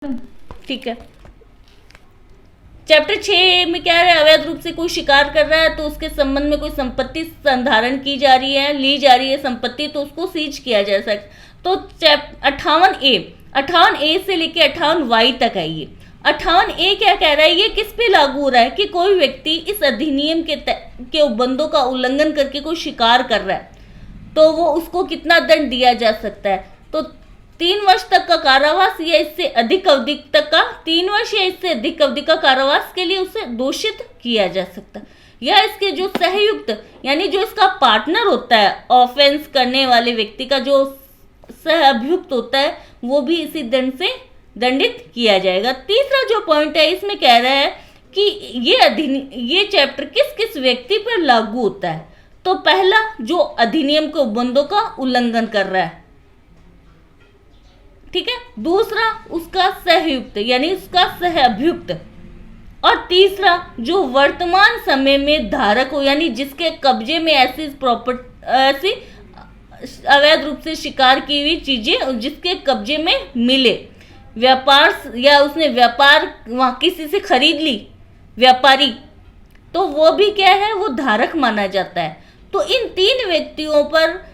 ठीक है। चैप्टर 6 में क्या है, अवैध रूप से कोई शिकार कर रहा है तो उसके संबंध में कोई संपत्ति संधारण की जा रही है, ली जा रही है संपत्ति, तो उसको सीज किया जा सकता। तो 58A से लेके 58Y तक है। ये 58A क्या कह रहा है, ये किस पे लागू हो रहा है कि कोई व्यक्ति इस अधिनियम के उपबंधों का उल्लंघन करके कोई शिकार कर रहा है तो वो उसको कितना दंड दिया जा सकता है। तो 3 वर्ष तक का कारावास या इससे अधिक अवधि तक का 3 वर्ष या इससे अधिक अवधि का कारावास के लिए उसे दोषित किया जा सकता है, या इसके जो सहयुक्त यानी जो इसका पार्टनर होता है ऑफेंस करने वाले व्यक्ति का जो सह अभियुक्त होता है वो भी इसी दंड से दंडित किया जाएगा। तीसरा जो पॉइंट है इसमें कह रहा है कि ये चैप्टर किस किस व्यक्ति पर लागू होता है। तो पहला, जो अधिनियम के उपबंधों का उल्लंघन कर रहा है, ठीक है। दूसरा, उसका सहयुक्त यानी उसका सह अभियुक्त। और तीसरा, जो वर्तमान समय में धारक हो यानी जिसके कब्जे में ऐसी अवैध रूप से शिकार की हुई चीजें जिसके कब्जे में मिले, व्यापार या उसने व्यापार वहां किसी से खरीद ली व्यापारी, तो वो भी क्या है, वो धारक माना जाता है। तो इन 3 व्यक्तियों पर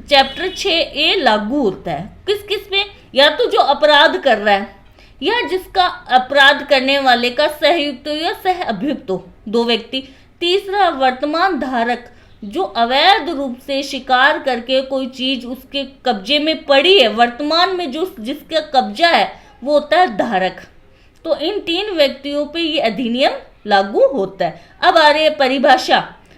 चैप्टर 6A लागू होता है। किस किस पे, या तो जो अपराध कर रहा है या जिसका अपराध करने वाले का सहयुक्त हो या सह अभियुक्त हो, 2 व्यक्ति। तीसरा, वर्तमान धारक जो अवैध रूप से शिकार करके कोई चीज उसके कब्जे में पड़ी है, वर्तमान में जो जिसका कब्जा है वो होता है धारक। तो इन 3 व्यक्तियों पे ये अधिनियम लागू होता है। अब आ रही है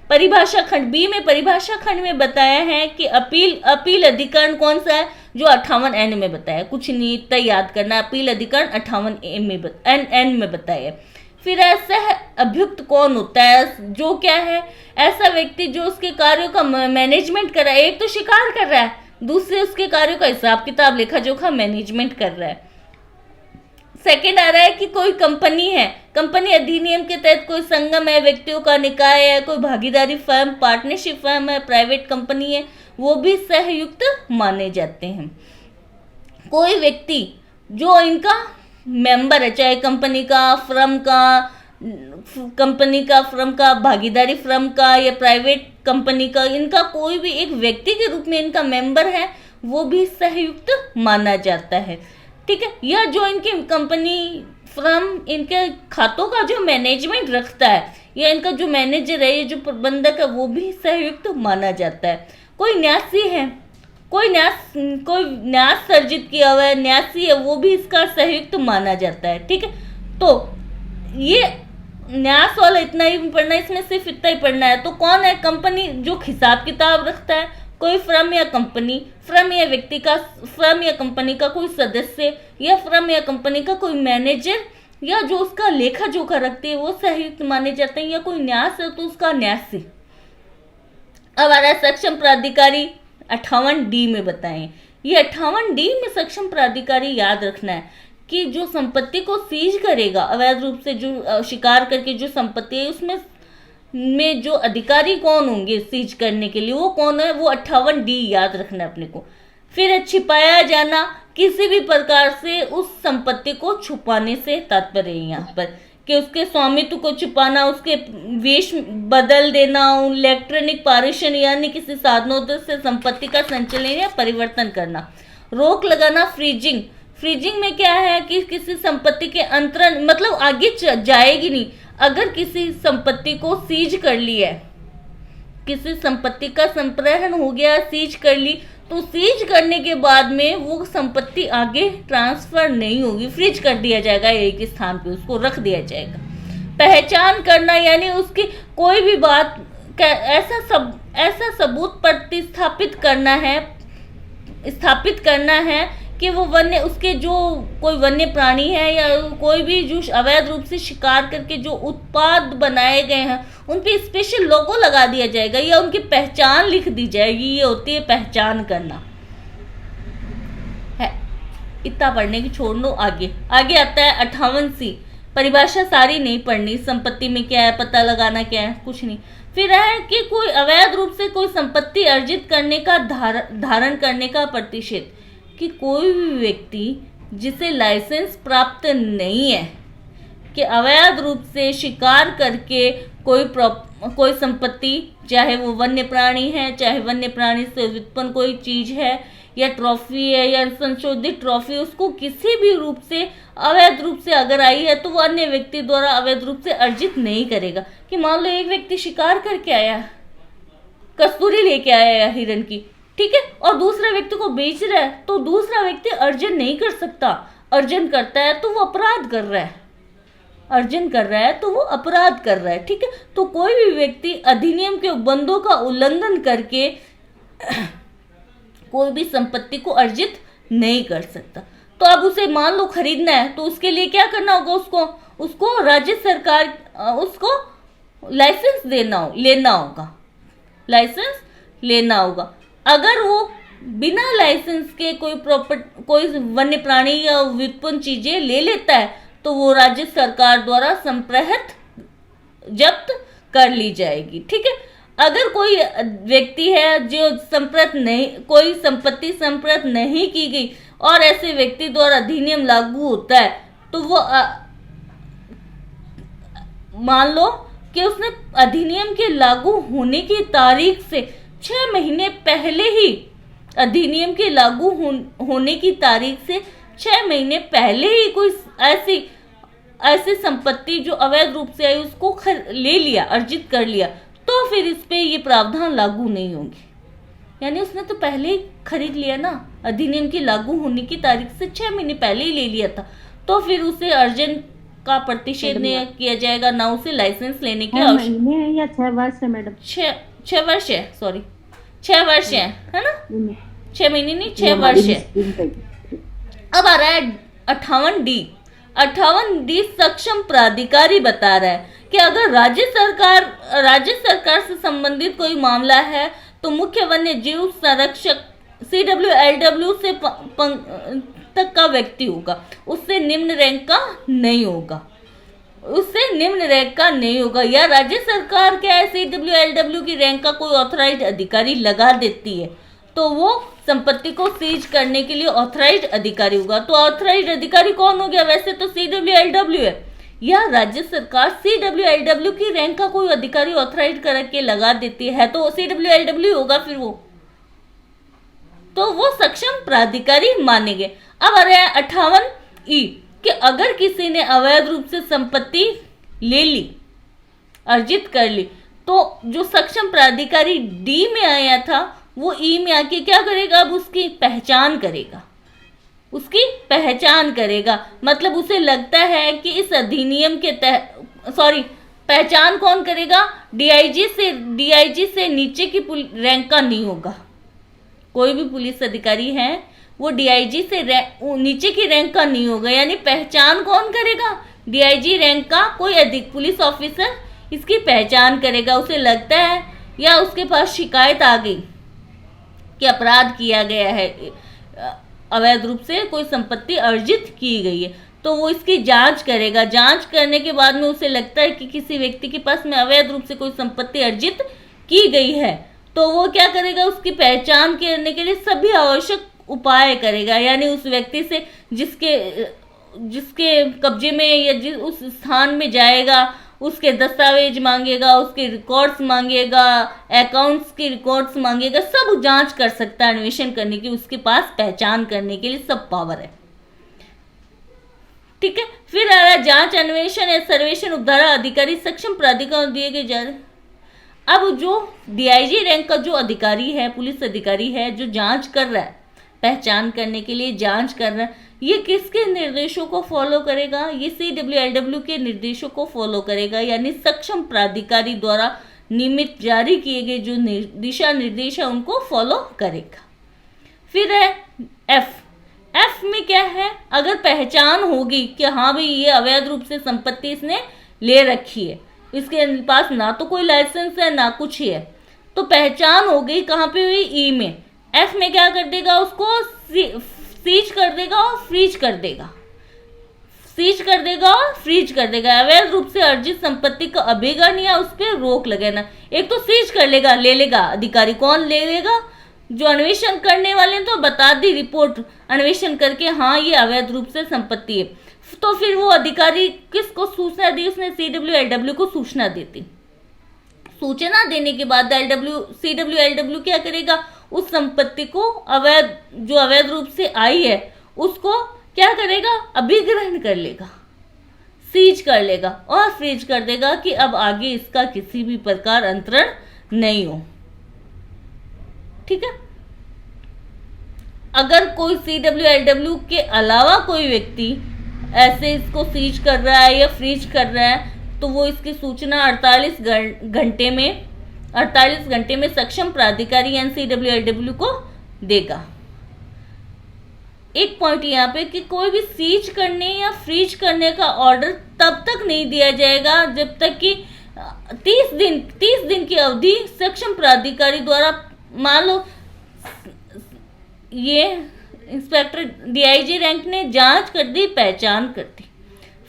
परिभाषा खंड बी में। परिभाषा खंड में बताया है कि अपील अधिकरण कौन सा है, जो 58N में बताया, कुछ नहीं इतना याद करना। अपील अधिकरण 58A में N में बताया। फिर ऐसा अभियुक्त कौन होता है, जो क्या है, ऐसा व्यक्ति जो उसके कार्यों का मैनेजमेंट कर रहा है। एक तो शिकार कर रहा है, दूसरे उसके कार्यों का हिसाब किताब लेखा जोखा मैनेजमेंट कर रहा है। सेकेंड आ रहा है कि कोई कंपनी है, कंपनी अधिनियम के तहत कोई संगम है, व्यक्तियों का निकाय है, कोई भागीदारी फर्म, पार्टनरशिप फर्म है, प्राइवेट कंपनी है, वो भी सहयुक्त माने जाते हैं। कोई व्यक्ति जो इनका मेंबर है, चाहे कंपनी का, फर्म का, भागीदारी फर्म का या प्राइवेट कंपनी का, इनका कोई भी एक व्यक्ति के रूप में इनका मेंबर है, वो भी सहयुक्त माना जाता है, ठीक है। या जो इनकी कंपनी फर्म इनके खातों का जो मैनेजमेंट रखता है या इनका जो मैनेजर है, ये जो प्रबंधक है, वो भी सहयुक्त माना जाता है। कोई न्यासी है, कोई न्यास सर्जित किया हुआ है, न्यासी है, वो भी इसका सहयुक्त माना जाता है, ठीक है। तो ये न्यास वाला इतना ही पढ़ना है, इसमें सिर्फ इतना ही पढ़ना है। तो कौन है, कंपनी जो हिसाब किताब रखता है, कोई फर्म या कंपनी, फर्म या व्यक्ति का, फर्म या कंपनी का कोई सदस्य या फर्म या कंपनी का कोई मैनेजर या जो उसका लेखा जोखा रखते हैं वो सहयुक्त माने जाते हैं। या कोई न्यास है तो उसका न्यासी। अब आ रहा है सक्षम प्राधिकारी 58D में बताएं। ये 58D में सक्षम प्राधिकारी याद रखना है कि जो संपत्ति को सीज करेगा, अवैध रूप से जो शिकार करके जो संपत्ति है उसमें जो अधिकारी कौन होंगे सीज करने के लिए, वो कौन है, वो 58D याद रखना है अपने को। फिर है छिपाया जाना, किसी भी प्रकार से उस संपत्ति को छुपाने से तात्पर्य है यहाँ पर कि उसके स्वामित्व को छुपाना, उसके वेश बदल देना, इलेक्ट्रॉनिक पारेषण यानी किसी साधनों से संपत्ति का संचलन या परिवर्तन करना, रोक लगाना, फ्रीजिंग में क्या है कि किसी संपत्ति के अंतरण मतलब आगे जाएगी नहीं। अगर किसी संपत्ति को सीज कर ली है, किसी संपत्ति का संप्रहरण हो गया, सीज कर ली, तो सीज करने के बाद में वो संपत्ति आगे ट्रांसफर नहीं होगी, फ्रीज कर दिया जाएगा, एक स्थान पे उसको रख दिया जाएगा। पहचान करना यानी उसकी कोई भी बात ऐसा सबूत स्थापित करना है कि वो वन्य उसके जो कोई वन्य प्राणी है या कोई भी जो अवैध रूप से शिकार करके जो उत्पाद बनाए गए हैं उन पे स्पेशल लोगो लगा दिया जाएगा या उनकी पहचान लिख दी जाएगी। ये होती है पहचान करना है। इतना पढ़ने की छोड़ लो। आगे आता है 58C। परिभाषा सारी नहीं पढ़नी, संपत्ति में क्या है, पता लगाना क्या है, कुछ नहीं। फिर है कि कोई अवैध रूप से कोई संपत्ति अर्जित करने का धारण करने का प्रतिषेध, कि कोई भी व्यक्ति जिसे लाइसेंस प्राप्त नहीं है कि अवैध रूप से शिकार करके कोई संपत्ति, चाहे वो वन्य प्राणी है, चाहे वन्य प्राणी से उत्पन्न कोई चीज है या ट्रॉफी है या संशोधित ट्रॉफी, उसको किसी भी रूप से अवैध रूप से अगर आई है तो वो अन्य व्यक्ति द्वारा अवैध रूप से अर्जित नहीं करेगा। कि मान लो एक व्यक्ति शिकार करके आया, कस्तूरी लेके आया हिरण की, ठीक है, और दूसरे व्यक्ति को बेच रहा है, तो दूसरा व्यक्ति अर्जन नहीं कर सकता। अर्जन करता है तो वो अपराध कर रहा है, अर्जन कर रहा है तो वो अपराध कर रहा है, ठीक है। तो कोई भी व्यक्ति अधिनियम के उपबंधों का उल्लंघन करके कोई भी संपत्ति को अर्जित नहीं कर सकता। तो अब उसे मान लो खरीदना है, तो उसके लिए क्या करना होगा, उसको राज्य सरकार उसको लाइसेंस लेना होगा, लाइसेंस लेना होगा। अगर वो बिना लाइसेंस के कोई वन्य प्राणी या व्युत्पन्न चीजें ले लेता है तो वो राज्य सरकार द्वारा संप्रहत जब्त कर ली जाएगी, ठीक है। अगर कोई व्यक्ति है जो कोई संपत्ति संप्रहत नहीं की गई और ऐसे व्यक्ति द्वारा अधिनियम लागू होता है तो वो मान लो कि उसने अधिनियम के लागू होने की तारीख से 6 महीने पहले ही, अधिनियम के लागू होने की तारीख से 6 महीने पहले ही कोई ऐसी संपत्ति जो अवैध रूप से आई उसको ले लिया, अर्जित कर लिया, तो फिर इस पे ये प्रावधान लागू नहीं होंगे। यानी उसने तो पहले ही खरीद लिया ना, अधिनियम की लागू होने की तारीख से 6 महीने पहले ही ले लिया था, तो फिर उसे अर्जन का प्रतिषेध नहीं किया जाएगा, ना उसे लाइसेंस लेने की आवश्यकता है। या 6 वर्ष है मैडम, 6 वर्ष है, सॉरी 6 वर्ष है ना, 6 महीने नहीं 6 वर्ष है। अब आ रहा है 58D सक्षम प्राधिकारी बता रहा है कि अगर राज्य सरकार से संबंधित कोई मामला है तो मुख्य वन्य जीव संरक्षक CWLW से तक का व्यक्ति होगा, उससे निम्न रैंक का नहीं होगा, या राज्य सरकार क्या है CWLW की रैंक का कोई ऑथराइज्ड अधिकारी लगा देती है तो वो संपत्ति को सीज करने के लिए ऑथराइज्ड अधिकारी होगा। तो ऑथराइज्ड अधिकारी कौन हो गया, वैसे तो CWLW है, या राज्य सरकार CWLW की रैंक का कोई अधिकारी ऑथराइज करके लगा देती है तो CWLW होगा फिर वो, तो वो सक्षम प्राधिकारी मानेंगे। अब आ रहा है 58E कि अगर किसी ने अवैध रूप से संपत्ति ले ली, अर्जित कर ली, तो जो सक्षम प्राधिकारी D में आया था वो E में आके क्या करेगा, अब उसकी पहचान करेगा, मतलब उसे लगता है कि इस अधिनियम के पहचान कौन करेगा, DIG से नीचे की रैंक का नहीं होगा। कोई भी पुलिस अधिकारी है वो DIG से नीचे की रैंक का नहीं होगा, यानी पहचान कौन करेगा, DIG रैंक का कोई अधिक पुलिस ऑफिसर इसकी पहचान करेगा। उसे लगता है या उसके पास शिकायत आ गई कि अपराध किया गया है, अवैध रूप से कोई संपत्ति अर्जित की गई है, तो वो इसकी जांच करेगा। जांच करने के बाद में उसे लगता है कि किसी व्यक्ति के पास में अवैध रूप से कोई संपत्ति अर्जित की गई है, तो वो क्या करेगा, उसकी पहचान करने के लिए सभी आवश्यक उपाय करेगा। यानी उस व्यक्ति से जिसके कब्जे में या उस स्थान में जाएगा, उसके दस्तावेज मांगेगा, उसके रिकॉर्ड्स मांगेगा, अकाउंट्स की रिकॉर्ड्स मांगेगा, सब जांच कर सकता है अन्वेषण करने की, उसके पास पहचान करने के लिए सब पावर है, ठीक है। फिर आ रहा जांच, अन्वेषण या सर्वेक्षण उपधारा अधिकारी सक्षम प्राधिकारी दिए गए जा रहे। अब जो DIG रैंक का जो अधिकारी है, पुलिस अधिकारी है, जो जांच कर रहा है, पहचान करने के लिए जांच कर रहा है, ये किसके निर्देशों को फॉलो करेगा, ये CWLW के निर्देशों को फॉलो करेगा, यानी सक्षम प्राधिकारी द्वारा नियमित जारी किए गए जो दिशा निर्देश है उनको फॉलो करेगा। फिर है F में क्या है, अगर पहचान होगी कि हाँ भाई ये अवैध रूप से संपत्ति इसने ले रखी है, इसके पास ना तो कोई लाइसेंस है ना कुछ है, तो पहचान हो गई, कहाँ पे हुई, E में। F में क्या कर देगा, उसको सीज कर देगा और फ्रीज कर देगा, अवैध रूप से अर्जित संपत्ति का अभिगम या उस पर रोक लगाना। एक तो सीज कर लेगा, ले लेगा अधिकारी, कौन ले लेगा, जो अन्वेषण करने वाले तो बता दी रिपोर्ट अन्वेषण करके, हाँ ये अवैध रूप से संपत्ति है, तो फिर वो अधिकारी किसको सूचना दी, उसने CWLW को सूचना देती। सूचना देने के बाद CWLW क्या करेगा, उस संपत्ति को जो अवैध रूप से आई है उसको क्या करेगा, अभिग्रहण कर लेगा, सीज कर लेगा और फ्रीज कर देगा कि अब आगे इसका किसी भी प्रकार अंतरण नहीं हो। ठीक है। अगर कोई CWLW के अलावा कोई व्यक्ति ऐसे इसको सीज कर रहा है या फ्रीज कर रहा है तो वो इसकी सूचना 48 घंटे में सक्षम प्राधिकारी CWLW को देगा। एक पॉइंट यहाँ पे कि कोई भी सीज करने या फ्रीज करने का ऑर्डर तब तक नहीं दिया जाएगा जब तक कि 30 दिन की अवधि सक्षम प्राधिकारी द्वारा, मान लो ये इंस्पेक्टर DIG रैंक ने जांच कर दी, पहचान कर दी,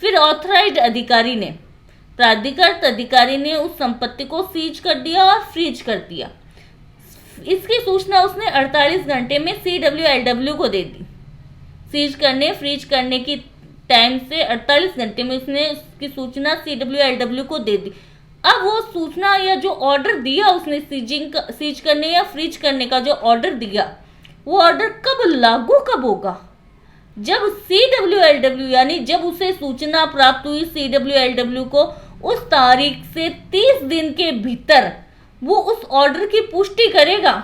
फिर ऑथराइज्ड अधिकारी ने, प्राधिकृत अधिकारी ने उस संपत्ति को सीज कर दिया और फ्रीज कर दिया। इसकी सूचना उसने 48 घंटे में CWLW को दे दी। सीज करने फ्रीज करने की टाइम से 48 घंटे में उसने उसकी सूचना CWLW को दे दी। अब वो सूचना या जो ऑर्डर दिया उसने सीज करने या फ्रीज करने का जो ऑर्डर दिया, वो ऑर्डर कब होगा, जब CWLW यानी जब उसे सूचना प्राप्त हुई CWLW को उस तारीख से 30 दिन के भीतर वो उस ऑर्डर की पुष्टि करेगा,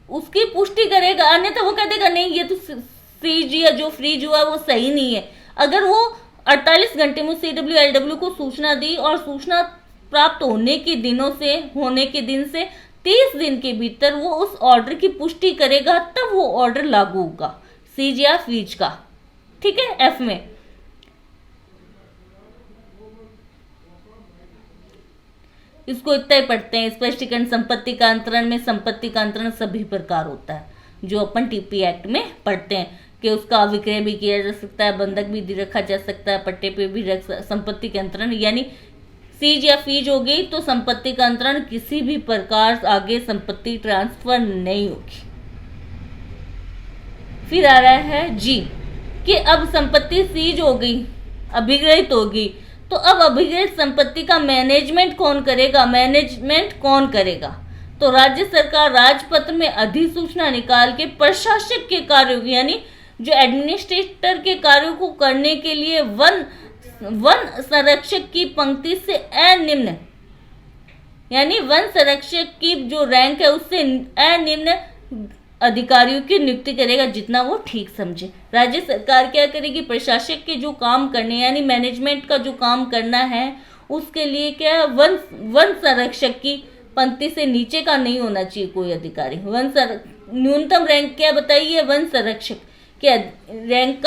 उसकी पुष्टि करेगा, अन्यथा वो कह देगा नहीं ये तो फ्रीज या जो फ्रीज हुआ वो सही नहीं है। अगर वो 48 घंटे में CWLW को सूचना दी और सूचना प्राप्त होने के दिन से 30 दिन के भीतर वो उस ऑर्डर की पुष्टि करेगा, तब वो ऑर्डर लागू होगा सीज या फ्रीज का। ठीक है। F में इसको इतना ही पढ़ते हैं। स्पष्टीकरण संपत्ति का अंतरण में संपत्ति का अंतरण सभी प्रकार होता है, जो अपन TP एक्ट में पढ़ते हैं कि उसका विक्रय भी किया जा सकता है, बंधक भी रखा जा सकता है, पट्टे पे भी संपत्ति के अंतरण, यानी सीज या फीज हो गई तो संपत्ति का अंतरण किसी भी प्रकार आगे संपत्ति ट्रांसफर नहीं होगी। फिर आ रहा है G कि अब संपत्ति सीज हो गई, अभिग्रहित होगी, तो अब अभिग्रहित संपत्ति का मैनेजमेंट कौन करेगा? तो राज्य सरकार राजपत्र में अधिसूचना निकाल के प्रशासक के कार्यों यानी जो एडमिनिस्ट्रेटर के कार्यों को करने के लिए वन संरक्षक की पंक्ति से अनिम्न, यानी वन संरक्षक की जो रैंक है उससे अनिम्न अधिकारियों की नियुक्ति करेगा, जितना वो ठीक समझे। राज्य सरकार क्या करेगी, प्रशासक के जो काम करने यानी मैनेजमेंट का जो काम करना है उसके लिए क्या वन संरक्षक की पंक्ति से नीचे का नहीं होना चाहिए कोई अधिकारी। न्यूनतम रैंक क्या बताइए, वन संरक्षक के रैंक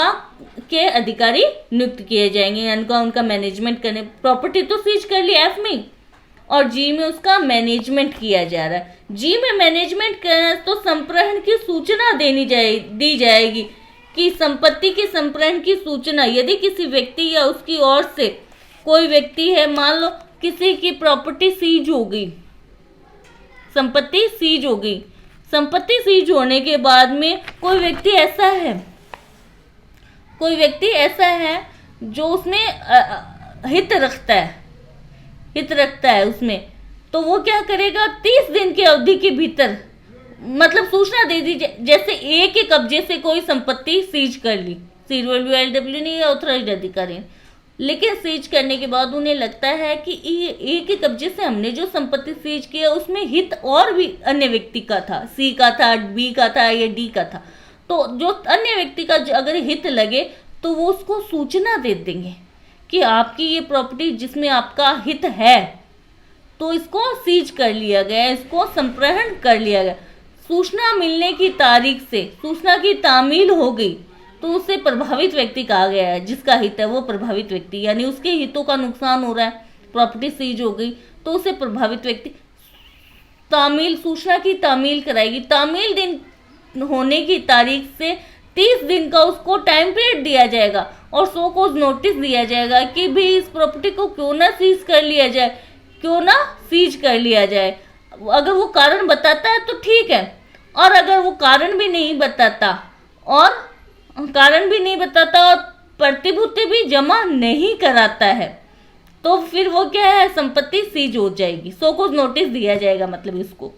के अधिकारी नियुक्त किए जाएंगे, उनका मैनेजमेंट करने। प्रॉपर्टी तो सीज कर लिया F में, और G में उसका मैनेजमेंट किया जा रहा है। G में मैनेजमेंट करना तो संप्रहण की सूचना दी जाएगी कि संपत्ति के संप्रहण की सूचना यदि किसी व्यक्ति या उसकी ओर से कोई व्यक्ति है, मान लो किसी की प्रॉपर्टी सीज हो गई, संपत्ति सीज हो गई, संपत्ति सीज होने के बाद में कोई व्यक्ति ऐसा है जो उसमें हित रखता है उसमें, तो वो क्या करेगा, 30 दिन की अवधि के भीतर मतलब सूचना दे दीजिए। जैसे एक के कब्जे से कोई संपत्ति सीज कर ली, CWLW ने या ऑथराइज्ड अधिकारी, लेकिन सीज करने के बाद उन्हें लगता है कि एक के कब्जे से हमने जो संपत्ति सीज किया उसमें हित और भी अन्य व्यक्ति का था, C का था, B का था या D का था, तो जो अन्य व्यक्ति का अगर हित लगे तो वो उसको सूचना दे देंगे कि आपकी ये प्रॉपर्टी जिसमें आपका हित है तो इसको सीज कर लिया गया, इसको संप्रहण कर लिया गया। सूचना मिलने की तारीख से सूचना की तामील हो गई तो उसे प्रभावित व्यक्ति कहा गया है, जिसका हित है वो प्रभावित व्यक्ति, यानी उसके हितों का नुकसान हो रहा है, प्रॉपर्टी सीज हो गई तो उसे प्रभावित व्यक्ति सूचना की तामील कराएगी। तामील दिन होने की तारीख से 30 दिन का उसको टाइम पीरियड दिया जाएगा और सो कोज नोटिस दिया जाएगा कि भी इस प्रॉपर्टी को क्यों ना सीज कर लिया जाए। अगर वो कारण बताता है तो ठीक है, और अगर वो कारण भी नहीं बताता और प्रतिभूति भी जमा नहीं कराता है तो फिर वो क्या है, संपत्ति सीज हो जाएगी। सो कुछ नोटिस दिया जाएगा, मतलब इसको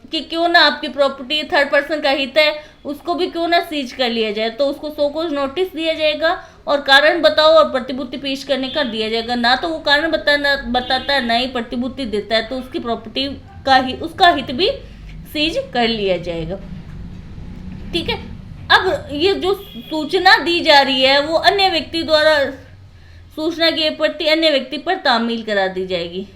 कि क्यों ना आपकी प्रॉपर्टी थर्ड पर्सन का हित है, उसको भी क्यों ना सीज कर लिया जाए, तो उसको सो कुछ नोटिस दिया जाएगा और कारण बताओ और प्रतिभूति पेश करने का दिया जाएगा। ना तो वो कारण बताता है, ना ही प्रतिभूति देता है, तो उसकी प्रॉपर्टी का ही उसका हित भी सीज कर लिया जाएगा। ठीक है। अब ये जो सूचना दी जा रही है वो अन्य व्यक्ति द्वारा सूचना के प्रति अन्य व्यक्ति पर तामील करा दी जाएगी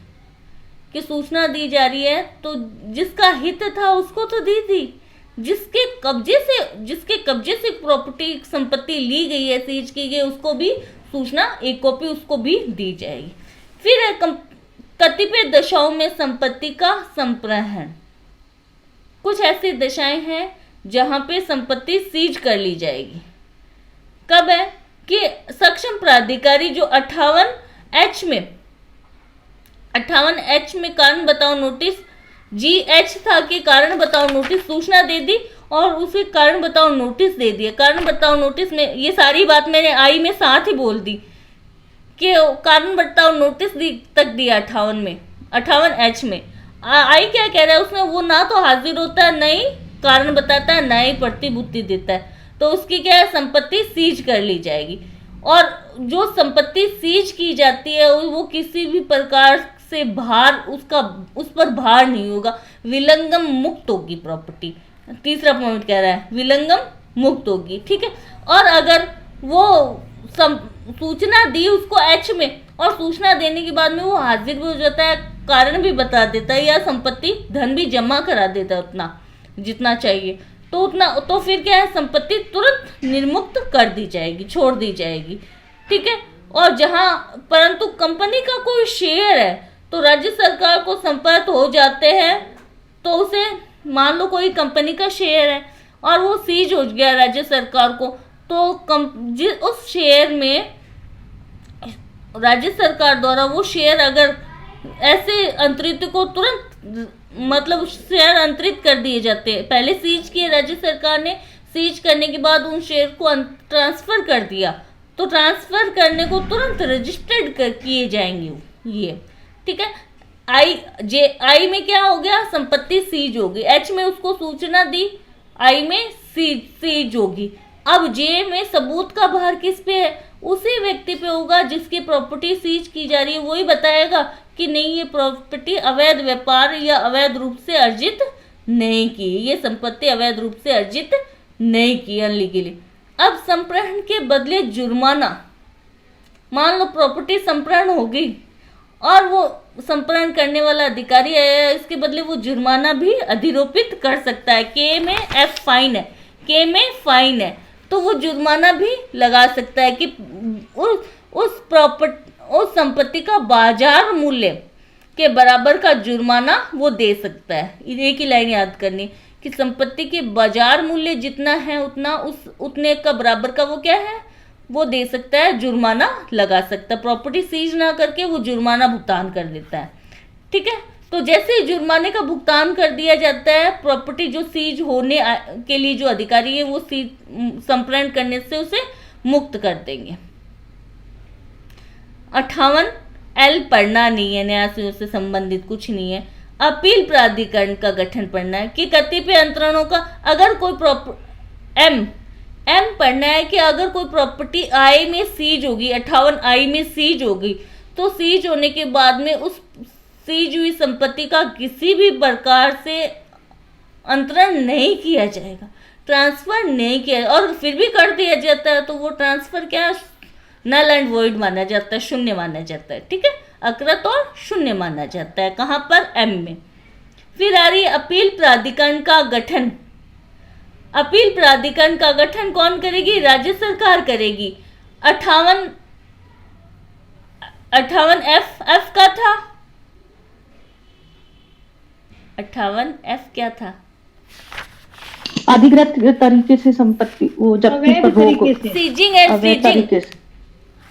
कि सूचना दी जा रही है तो जिसका हित था उसको तो दी थी, जिसके कब्जे से प्रॉपर्टी संपत्ति ली गई है, सीज की गई, उसको भी सूचना एक कॉपी उसको भी दी जाएगी। फिर कतिपय दशाओं में संपत्ति का संप्रहण। कुछ ऐसी दशाएं हैं जहां पे संपत्ति सीज कर ली जाएगी। कब है कि सक्षम प्राधिकारी जो 58H में कारण बताओ नोटिस GH था कि कारण बताओ नोटिस सूचना दे दी और उसे कारण बताओ नोटिस दे दिया। कारण बताओ नोटिस में ये सारी बात मैंने आई में साथ ही बोल दी कि कारण बताओ नोटिस तक दिया 58H में। आई क्या कह रहा है उसमें, वो ना तो हाजिर होता है, ना ही कारण बताता है, ना ही प्रतिभूति देता है, तो उसकी क्या है, संपत्ति सीज कर ली जाएगी। और जो संपत्ति सीज की जाती है वो किसी भी प्रकार से उस पर भार नहीं होगा, विलंगम मुक्त होगी प्रॉपर्टी। तीसरा पॉइंट कह रहा है विलंगम मुक्त होगी। ठीक है। और अगर वो सूचना दी उसको H में और सूचना देने के बाद में वो हाजिर भी हो जाता है, कारण भी बता देता है या संपत्ति धन भी जमा करा देता है उतना जितना चाहिए, तो फिर क्या है, संपत्ति तुरंत निर्मुक्त कर दी जाएगी, छोड़ दी जाएगी। ठीक है। और जहां परंतु कंपनी का कोई शेयर है तो राज्य सरकार को संपर्क हो जाते हैं, तो उसे मान लो कोई कंपनी का शेयर है और वो सीज हो गया राज्य सरकार को, तो उस शेयर में राज्य सरकार द्वारा वो शेयर अगर ऐसे अंतरित को तुरंत मतलब शेयर अंतरित कर दिए जाते हैं, पहले सीज किए राज्य सरकार ने, सीज करने के बाद उन शेयर को ट्रांसफर कर दिया, तो ट्रांसफर करने को तुरंत रजिस्टर्ड किए जाएंगे ये। ठीक है। आई में क्या हो गया, संपत्ति सीज होगी, H में उसको सूचना दी, I में सीज होगी। अब J में सबूत का भार किस पे है, उसी व्यक्ति पे होगा जिसकी प्रॉपर्टी सीज की जा रही है, वही बताएगा कि नहीं ये प्रॉपर्टी अवैध व्यापार या अवैध रूप से अर्जित नहीं की, ये संपत्ति अवैध रूप से अर्जित नहीं की अनलीगली। अब संप्रहण के बदले जुर्माना, मान लो प्रॉपर्टी संप्रहण हो गई और वो संप्रहण करने वाला अधिकारी है, इसके बदले वो जुर्माना भी अधिरोपित कर सकता है। K में F फाइन है, K में फाइन है, तो वो जुर्माना भी लगा सकता है कि उस संपत्ति का बाजार मूल्य के बराबर का जुर्माना वो दे सकता है। एक ही लाइन याद करनी कि संपत्ति के बाजार मूल्य जितना है उतने का बराबर का वो क्या है, वो दे सकता है, जुर्माना लगा सकता है। प्रॉपर्टी सीज ना करके वो जुर्माना भुगतान कर देता है। ठीक है। तो जैसे ही जुर्माने का भुगतान कर दिया जाता है, प्रॉपर्टी जो सीज होने के लिए जो अधिकारी है वो संप्रहण करने से उसे मुक्त कर देंगे। 58L पढ़ना नहीं है, न्याय से संबंधित कुछ नहीं है। अपील प्राधिकरण का गठन पढ़ना है कि कतिपय अंतरणों का अगर कोई M पढ़ना है कि अगर कोई प्रॉपर्टी I में सीज होगी, 58I में सीज होगी, तो सीज होने के बाद में उस सीज हुई संपत्ति का किसी भी प्रकार से अंतरण नहीं किया जाएगा, ट्रांसफर नहीं किया, और फिर भी कर दिया जाता है तो वो ट्रांसफर क्या, नल एंड वॉइड माना जाता है, शून्य माना जाता है। ठीक है। अकृत और शून्य माना जाता है, कहां पर, M में। फिर आ रही अपील प्राधिकरण का गठन। अपील प्राधिकरण का गठन कौन करेगी, राज्य सरकार करेगी। 58F का था, 58F क्या था, अधिकृत तरीके से संपत्ति वो जब्ती पर रोक, सीजिंग एंड फ्रीजिंग,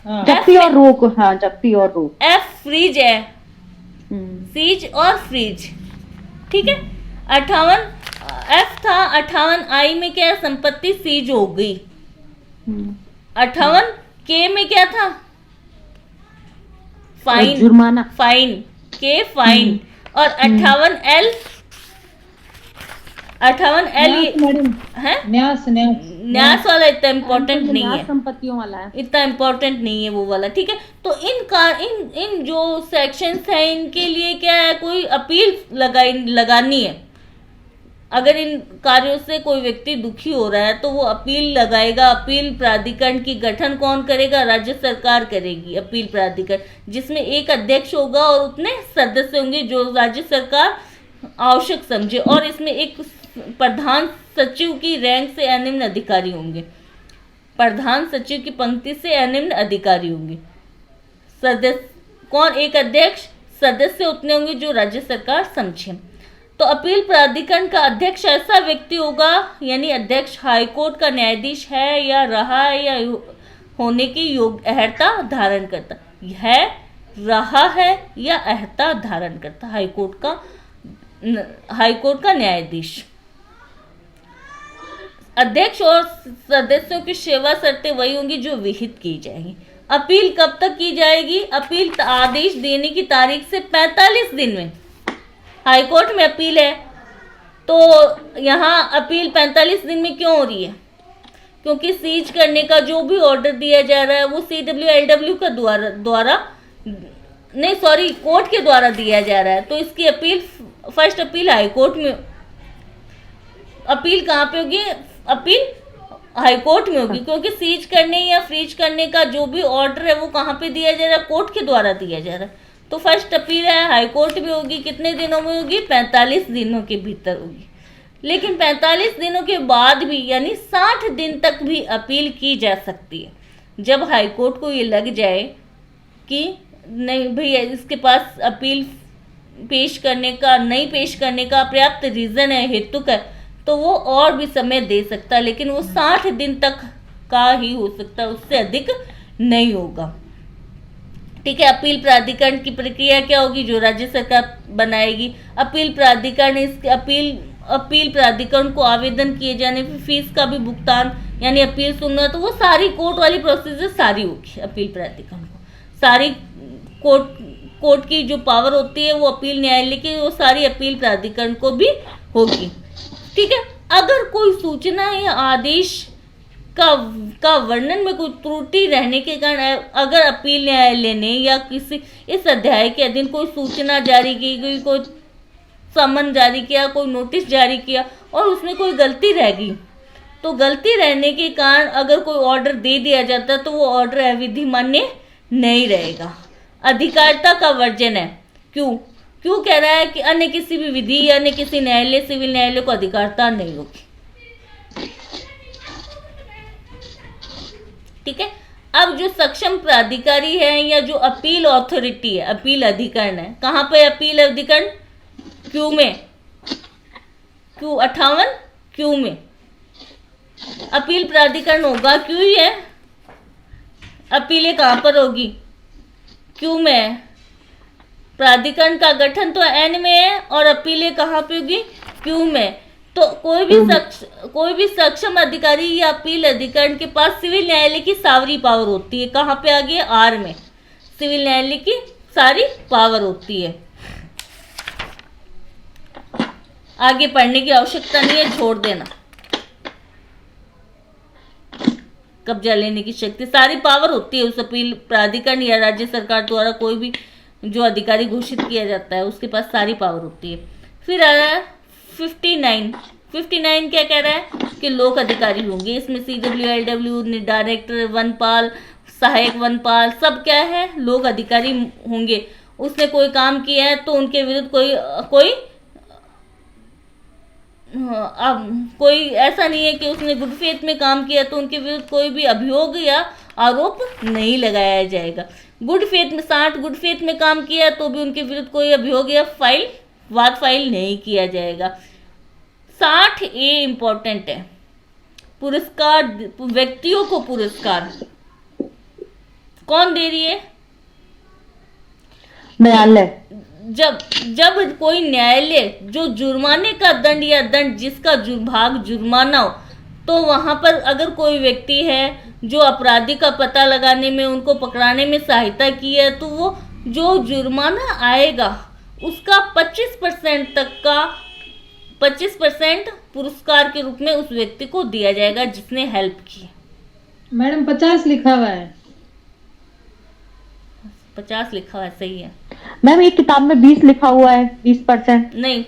जब्ती और रोक, हाँ जब्ती और रोक। F फ्रीज है, सीज और फ्रीज, ठीक है। 58 F था, 58I में क्या है, संपत्ति सीज हो गई। 58 K में क्या था, फाइन, जुर्माना, फाइन के फाइन। और 58L, 58L है न्यास वाला, इतना इम्पोर्टेंट नहीं है, संपत्तियों वाला है, इतना इम्पोर्टेंट नहीं है वो वाला, ठीक है। तो इन जो सेक्शंस हैं इनके लिए क्या है, कोई अपील लगानी है। अगर इन कार्यों से कोई व्यक्ति दुखी हो रहा है तो वो अपील लगाएगा। अपील प्राधिकरण की गठन कौन करेगा, राज्य सरकार करेगी अपील प्राधिकरण, जिसमें एक अध्यक्ष होगा और उतने सदस्य होंगे जो राज्य सरकार आवश्यक समझे। और इसमें एक प्रधान सचिव की रैंक से अनिम्न अधिकारी होंगे, प्रधान सचिव की पंक्ति से अनिम्न अधिकारी होंगे। सदस्य कौन, एक अध्यक्ष, सदस्य उतने होंगे जो राज्य सरकार समझे। तो अपील प्राधिकरण का अध्यक्ष ऐसा व्यक्ति होगा, यानी अध्यक्ष हाईकोर्ट का न्यायाधीश है या रहा है या होने की योग्य अहर्ता धारण करता है, रहा है या अहर्ता धारण करता, हाईकोर्ट का न्यायाधीश। अध्यक्ष और सदस्यों की सेवा शर्तें वही होंगी जो विहित की जाएंगी। अपील कब तक की जाएगी, अपील आदेश देने की तारीख से 45 दिन में। हाईकोर्ट में अपील है तो यहाँ अपील 45 दिन में क्यों हो रही है, क्योंकि सीज करने का जो भी ऑर्डर दिया जा रहा है वो CWLW का द्वारा नहीं, सॉरी, कोर्ट के द्वारा दिया जा रहा है। तो इसकी अपील, फर्स्ट अपील हाईकोर्ट में, अपील कहाँ पे होगी, अपील हाईकोर्ट में होगी, क्योंकि सीज करने या फ्रीज करने का जो भी ऑर्डर है वो कहाँ पे दिया जा रहा है, कोर्ट के द्वारा दिया जा रहा है। तो फर्स्ट अपील है हाईकोर्ट में होगी, कितने दिनों में होगी, 45 दिनों के भीतर होगी। लेकिन 45 दिनों के बाद भी, यानी 60 दिन तक भी अपील की जा सकती है, जब हाईकोर्ट को ये लग जाए कि नहीं भैया इसके पास अपील नहीं पेश करने का पर्याप्त रीजन है, हेतुक है, तो वो और भी समय दे सकता है, लेकिन वो 60 दिन तक का ही हो सकता है, उससे अधिक नहीं होगा। ठीक है। अपील प्राधिकरण की प्रक्रिया क्या होगी, जो राज्य सरकार बनाएगी। अपील प्राधिकरण, इसके अपील प्राधिकरण को आवेदन किए जाने पर फीस का भी भुगतान, यानी अपील सुनना, तो वो सारी कोर्ट वाली प्रोसीजर सारी होगी। अपील प्राधिकरण को सारी कोर्ट की जो पावर होती है वो अपील न्यायालय की, वो सारी अपील प्राधिकरण को भी होगी। ठीक है। अगर कोई सूचना या आदेश का वर्णन में कोई त्रुटि रहने के कारण अगर अपील न्यायालय ने या किसी इस अध्याय के अधीन कोई सूचना जारी की गई, कोई समन जारी किया, कोई नोटिस जारी किया और उसमें कोई गलती रह गई, तो गलती रहने के कारण अगर कोई ऑर्डर दे दिया जाता है तो वो ऑर्डर अविधि मान्य नहीं रहेगा। अधिकारिता का वर्जन है। क्यों कह रहा है कि अन्य किसी भी विधि या अन्य किसी न्यायालय, सिविल न्यायालय को अधिकारिता नहीं होगी। ठीक है। अब जो सक्षम प्राधिकारी है या जो अपील अथॉरिटी है, अपील अधिकरण है, कहाँ पे अपील अधिकरण, क्यू में, क्यू 58 क्यू में अपील प्राधिकरण होगा, क्यू ही है। अपीलें कहाँ पर होगी, क्यू में है। प्राधिकरण का गठन तो एन में है और अपीलें कहाँ पे होगी, क्यू में। तो कोई भी सक्षम अधिकारी या अपील अधिकरण के पास सिविल न्यायालय की सारी पावर होती है। कहाँ पे आ गई, आर में, सिविल न्यायालय की सारी पावर होती है। आगे पढ़ने की आवश्यकता नहीं है, छोड़ देना। कब्जा लेने की शक्ति, सारी पावर होती है उस अपील प्राधिकरण या राज्य सरकार द्वारा कोई भी जो अधिकारी घोषित किया जाता है उसके पास सारी पावर होती है। फिर आ रहा है 59 क्या कह रहा है कि लोक अधिकारी होंगे। इसमें CWLW, डायरेक्टर, वनपाल, सहायक वनपाल, सब क्या है, लोक अधिकारी होंगे। उसने कोई काम किया है तो उनके विरुद्ध कोई ऐसा नहीं है कि उसने गुड फेथ में काम किया तो उनके विरुद्ध कोई भी अभियोग या आरोप नहीं लगाया जाएगा। गुड फेथ में काम किया तो भी उनके विरुद्ध कोई अभियोग या वाद फाइल नहीं किया जाएगा। 60A इंपॉर्टेंट है। पुरस्कार, व्यक्तियों को पुरस्कार कौन दे रही है, न्यायालय। जब जब कोई न्यायालय जो जुर्माने का दंड या दंड जिसका भाग जुर्माना हो, तो वहां पर अगर कोई व्यक्ति है जो अपराधी का पता लगाने में, उनको पकड़ाने में सहायता की है, तो वो जो जुर्माना आएगा उसका 25% पुरस्कार के रूप में उस व्यक्ति को दिया जाएगा जिसने हेल्प की। मैडम 50 लिखा हुआ है। 50 लिखा हुआ है, सही है मैम एक किताब में 20 लिखा हुआ है, 20%। नहीं,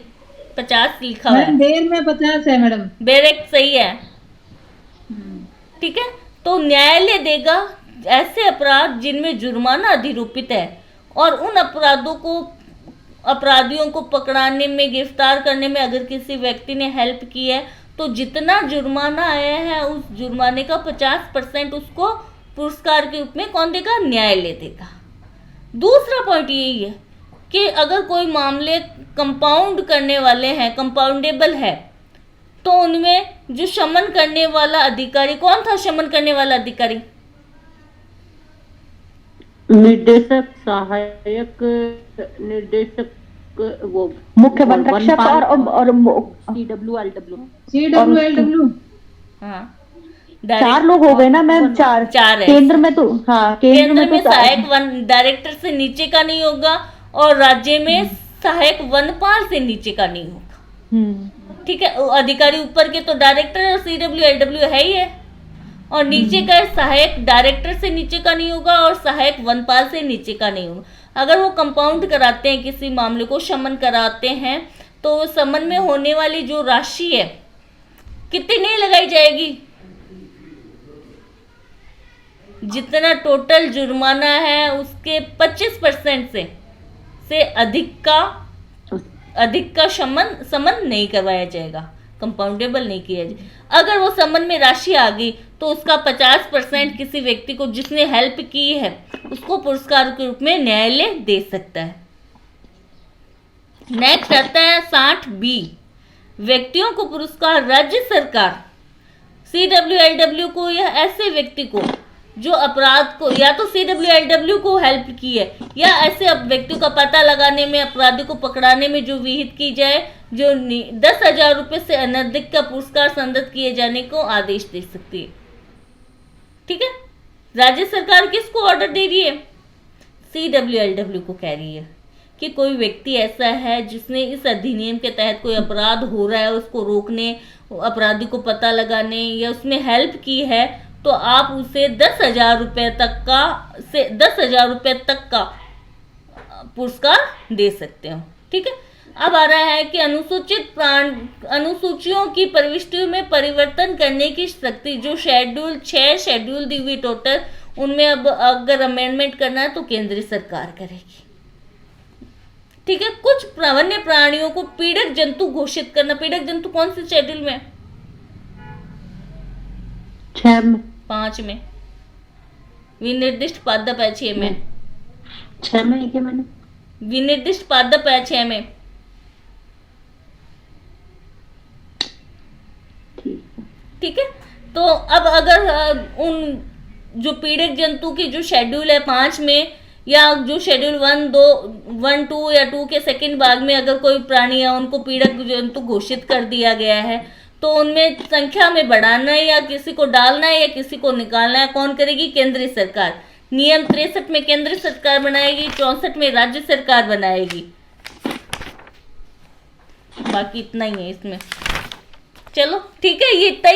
50 लिखा हुआ है। मैडम देर में 50 है मैडम। बेरेक्ट सही है। ठीक है, तो न्यायालय देगा ऐसे अपराध जिनमें जुर्माना अधिरूपित है, और उन अपराधियों को पकड़ाने में, गिरफ्तार करने में अगर किसी व्यक्ति ने हेल्प की है, तो जितना जुर्माना आया है उस जुर्माने का 50% उसको पुरस्कार के रूप में कौन देगा? न्यायालय देगा। दूसरा पॉइंट यही है कि अगर कोई मामले कंपाउंड करने वाले हैं, कंपाउंडेबल है, तो उनमें जो शमन करने वाला अधिकारी कौन था? शमन करने वाला अधिकारी निर्देशक, सहायक निर्देशक, वो मुख्य वन रक्षक और CWLW। हाँ, 4 लोग हो गए ना मैम? 4 4 है। केंद्र में तो, हाँ केंद्र में तो सहायक वन डायरेक्टर से नीचे का नहीं होगा, और राज्य में सहायक वनपाल से नीचे का नहीं होगा। ठीक है, अधिकारी ऊपर के तो डायरेक्टर और CWLW है ही है, और नीचे का सहायक डायरेक्टर से नीचे का नहीं होगा और सहायक वनपाल से नीचे का नहीं होगा। अगर वो कंपाउंड कराते हैं, किसी मामले को शमन कराते हैं, तो समन में होने वाली जो राशि है कितनी नहीं लगाई जाएगी? जितना टोटल जुर्माना है उसके 25% से अधिक का समन नहीं करवाया जाएगा, कंपाउंडेबल नहीं किया जाएगा। अगर वो समन में राशि आ गई तो उसका 50% किसी व्यक्ति को जिसने हेल्प की है उसको पुरस्कार के रूप में न्यायालय दे सकता है। नेक्स्ट आता है 60B, व्यक्तियों को पुरस्कार राज्य सरकार CWLW को या ऐसे व्यक्ति को जो अपराध को या तो CWLW को हेल्प की है या ऐसे व्यक्तियों का पता लगाने में, अपराधी को पकड़ाने में जो विहित की जाए, जो 10,000 रुपए से अनधिक का पुरस्कार संदत किए जाने को आदेश दे सकती है। ठीक है, राज्य सरकार किसको ऑर्डर दे रही है? CWLW को कह रही है कि कोई व्यक्ति ऐसा है जिसने इस अधिनियम के तहत कोई अपराध हो रहा है, उसको रोकने, अपराधी को पता लगाने या उसमें हेल्प की है, तो आप उसे 10,000 रुपए तक का पुरस्कार दे सकते हो। ठीक है, अब आ रहा है कि अनुसूचियों की प्रविष्टियों में परिवर्तन करने की शक्ति, जो शेड्यूल 6 शेड्यूल दी हुई टोटल, उनमें अब अगर अमेंडमेंट करना है तो केंद्र सरकार करेगी। ठीक है, कुछ वन्य प्राणियों को पीड़क जंतु घोषित करना। पीड़क जंतु कौन से शेड्यूल में? 6 में, 5 में, विनिर्दिष्ट पादप है 6 में, 6 में क्या मैंने? विनिर्दिष्ट पादप है 6 में। ठीक है, तो अब अगर उन जो पीड़क जंतु की जो शेड्यूल है 5 में, या जो शेड्यूल 1, 2 या 2 के सेकंड भाग में अगर कोई प्राणी है उनको पीड़क जंतु घोषित कर दिया गया है, तो उनमें संख्या में बढ़ाना है या किसी को डालना है या किसी को निकालना है, कौन करेगी? केंद्र सरकार। नियम 63 में केंद्र सरकार बनाएगी, 64 में राज्य सरकार बनाएगी। बाकी इतना ही है इसमें। चलो ठीक है, ये इतना ही है।